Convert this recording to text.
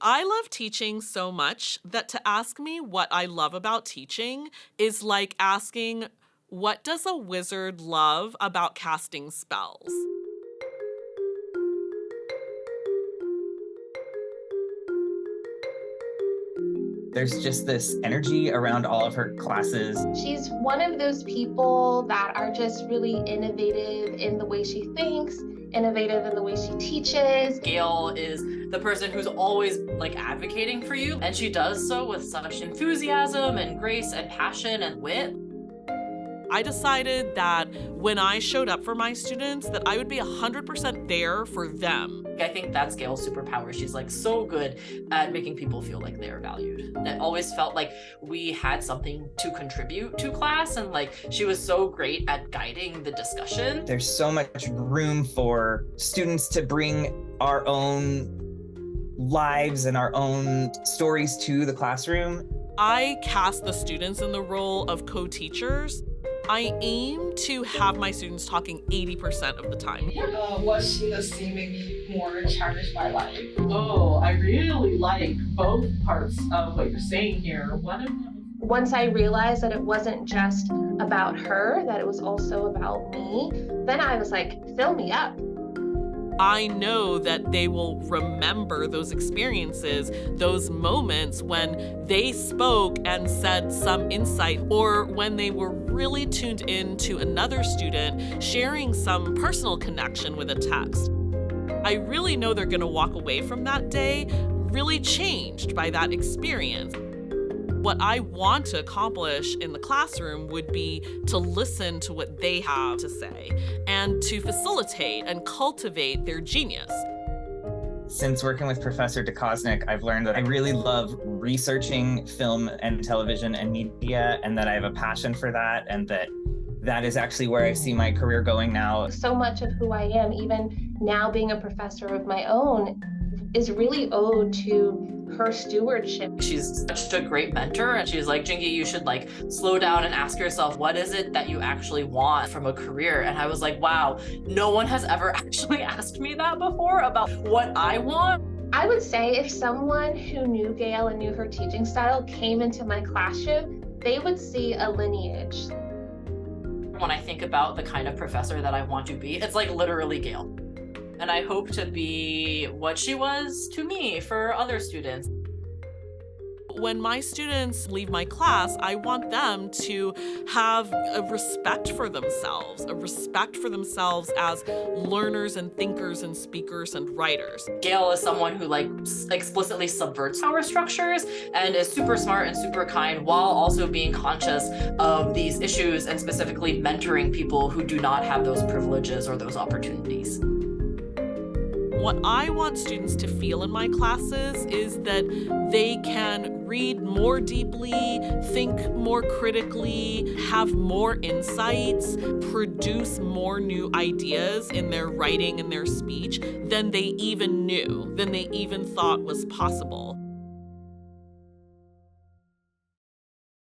I love teaching so much that to ask me what I love about teaching is like asking, what does a wizard love about casting spells? There's just this energy around all of her classes. She's one of those people that are just really innovative in the way she thinks, innovative in the way she teaches. Gail is the person who's always like advocating for you, and she does so with such enthusiasm and grace and passion and wit. I decided that when I showed up for my students that I would be 100% there for them. I think that's Gail's superpower. She's like so good at making people feel like they're valued. It always felt like we had something to contribute to class, and like she was so great at guiding the discussion. There's so much room for students to bring our own lives and our own stories to the classroom. I cast the students in the role of co-teachers. I aim to have my students talking 80% of the time. What scene that's made me more challenged by life? Oh, I really like both parts of what you're saying here. One of them. Once I realized that it wasn't just about her, that it was also about me, then I was like, fill me up. I know that they will remember those experiences, those moments when they spoke and said some insight, or when they were really tuned in to another student sharing some personal connection with a text. I really know they're going to walk away from that day really changed by that experience. What I want to accomplish in the classroom would be to listen to what they have to say and to facilitate and cultivate their genius. Since working with Professor De Kosnik, I've learned that I really love researching film and television and media, and that I have a passion for that, and that is actually where I see my career going now. So much of who I am, even now being a professor of my own, is really owed to her stewardship. She's such a great mentor, and she's like, Jingy, you should like slow down and ask yourself, what is it that you actually want from a career? And I was like, wow, no one has ever actually asked me that before about what I want. I would say if someone who knew Gail and knew her teaching style came into my classroom, they would see a lineage. When I think about the kind of professor that I want to be, it's like literally Gail. And I hope to be what she was to me for other students. When my students leave my class, I want them to have a respect for themselves as learners and thinkers and speakers and writers. Gail is someone who like explicitly subverts power structures and is super smart and super kind, while also being conscious of these issues and specifically mentoring people who do not have those privileges or those opportunities. What I want students to feel in my classes is that they can read more deeply, think more critically, have more insights, produce more new ideas in their writing and their speech than they even knew, than they even thought was possible.